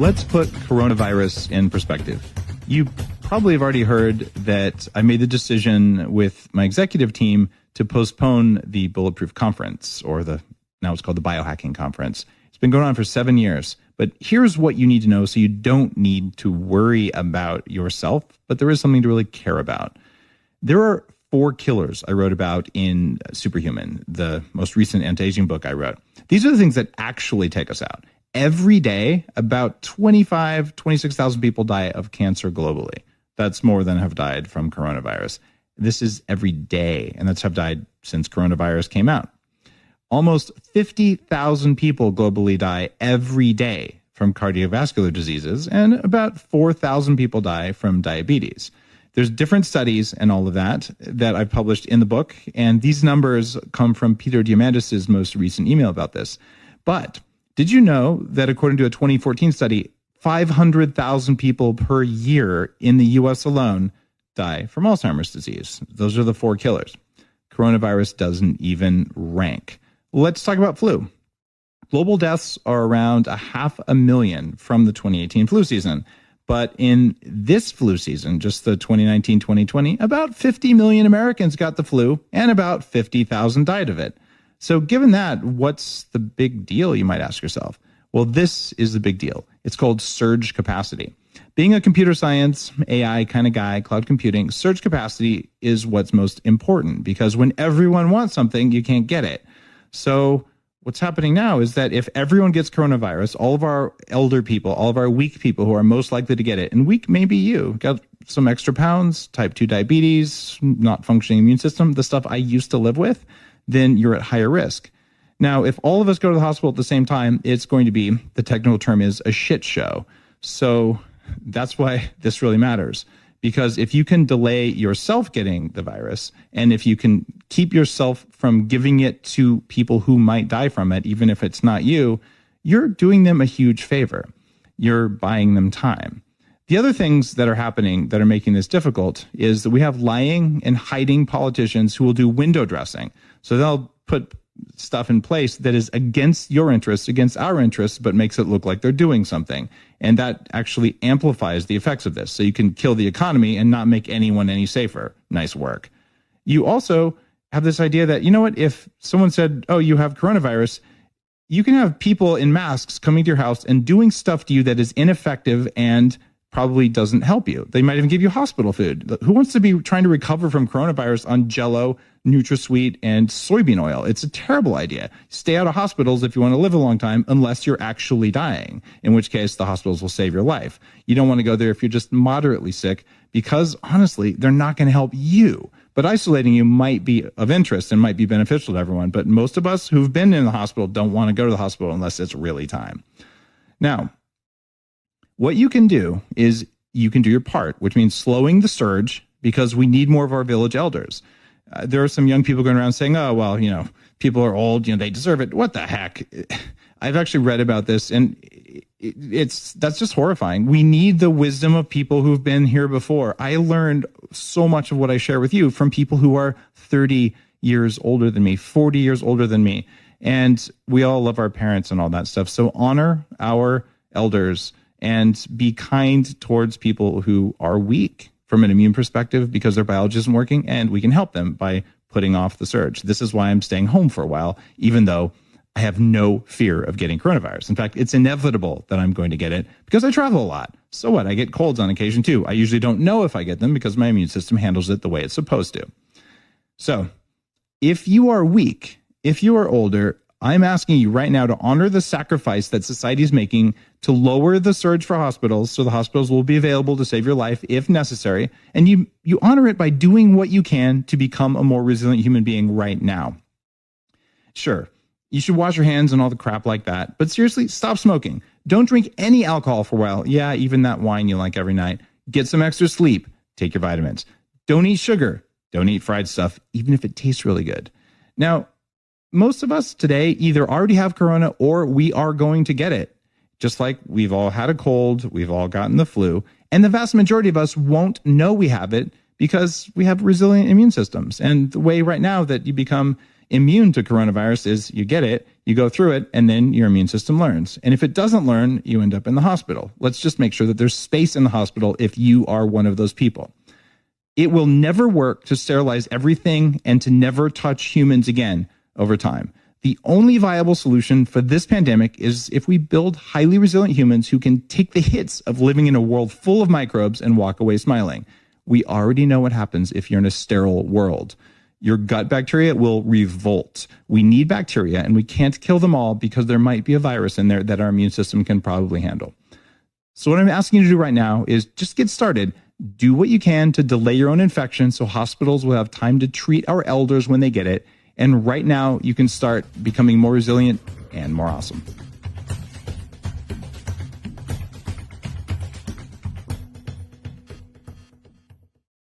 Let's put coronavirus in perspective. You probably have already heard that I made the decision with my executive team to postpone the Bulletproof Conference, or now it's called the Biohacking Conference. It's been going on for 7 years, but here's what you need to know so you don't need to worry about yourself, but there is something to really care about. There are 4 killers I wrote about in Superhuman, the most recent anti-aging book I wrote. These are the things that actually take us out. Every day, about 26,000 people die of cancer globally. That's more than have died from coronavirus. This is every day, and that's have died since coronavirus came out. Almost 50,000 people globally die every day from cardiovascular diseases, and about 4,000 people die from diabetes. There's different studies and all of that I've published in the book, and these numbers come from Peter Diamandis' most recent email about this. But did you know that according to a 2014 study, 500,000 people per year in the US alone die from Alzheimer's disease? Those are the 4 killers. Coronavirus doesn't even rank. Let's talk about flu. Global deaths are around 500,000 from the 2018 flu season. But in this flu season, just the 2019-2020, about 50 million Americans got the flu and about 50,000 died of it. So given that, what's the big deal, you might ask yourself? Well, this is the big deal. It's called surge capacity. Being a computer science, AI kind of guy, cloud computing, surge capacity is what's most important, because when everyone wants something, you can't get it. So what's happening now is that if everyone gets coronavirus, all of our elder people, all of our weak people who are most likely to get it, and weak may be you, got some extra pounds, type 2 diabetes, not functioning immune system, the stuff I used to live with, then you're at higher risk. Now, if all of us go to the hospital at the same time, it's going to be, the technical term is a shit show. So that's why this really matters. Because if you can delay yourself getting the virus, and if you can keep yourself from giving it to people who might die from it, even if it's not you, you're doing them a huge favor. You're buying them time. The other things that are happening that are making this difficult is that we have lying and hiding politicians who will do window dressing. So they'll put stuff in place that is against your interests, against our interests, but makes it look like they're doing something. And that actually amplifies the effects of this. So you can kill the economy and not make anyone any safer. Nice work. You also have this idea that, you know what, if someone said, oh, you have coronavirus, you can have people in masks coming to your house and doing stuff to you that is ineffective and probably doesn't help you. They might even give you hospital food. Who wants to be trying to recover from coronavirus on Jell-O, NutraSweet, and soybean oil? It's a terrible idea. Stay out of hospitals if you want to live a long time, unless you're actually dying, in which case the hospitals will save your life. You don't want to go there if you're just moderately sick, because honestly, they're not going to help you. But isolating you might be of interest and might be beneficial to everyone. But most of us who've been in the hospital don't want to go to the hospital unless it's really time. Now, what you can do is you can do your part, which means slowing the surge, because we need more of our village elders. There are some young people going around saying, oh, well, people are old, they deserve it. What the heck? I've actually read about this, and that's just horrifying. We need the wisdom of people who've been here before. I learned so much of what I share with you from people who are 30 years older than me, 40 years older than me. And we all love our parents and all that stuff. So honor our elders and be kind towards people who are weak from an immune perspective because their biology isn't working, and we can help them by putting off the surge. This is why I'm staying home for a while, even though I have no fear of getting coronavirus. In fact, it's inevitable that I'm going to get it because I travel a lot. So what? I get colds on occasion too. I usually don't know if I get them because my immune system handles it the way it's supposed to. So if you are weak, if you are older, I'm asking you right now to honor the sacrifice that society is making to lower the surge for hospitals, so the hospitals will be available to save your life if necessary. And you honor it by doing what you can to become a more resilient human being right now. Sure, you should wash your hands and all the crap like that. But seriously, stop smoking. Don't drink any alcohol for a while. Yeah, even that wine you like every night. Get some extra sleep. Take your vitamins. Don't eat sugar. Don't eat fried stuff, even if it tastes really good. Now, most of us today either already have corona or we are going to get it. Just like we've all had a cold, we've all gotten the flu, and the vast majority of us won't know we have it because we have resilient immune systems. And the way right now that you become immune to coronavirus is you get it, You go through it, and then your immune system learns. And if it doesn't learn, you end up in the hospital. Let's just make sure that there's space in the hospital if you are one of those people. It will never work to sterilize everything and to never touch humans again over time. The only viable solution for this pandemic is if we build highly resilient humans who can take the hits of living in a world full of microbes and walk away smiling. We already know what happens if you're in a sterile world. Your gut bacteria will revolt. We need bacteria, and we can't kill them all because there might be a virus in there that our immune system can probably handle. So what I'm asking you to do right now is just get started. Do what you can to delay your own infection so hospitals will have time to treat our elders when they get it. And right now, you can start becoming more resilient and more awesome.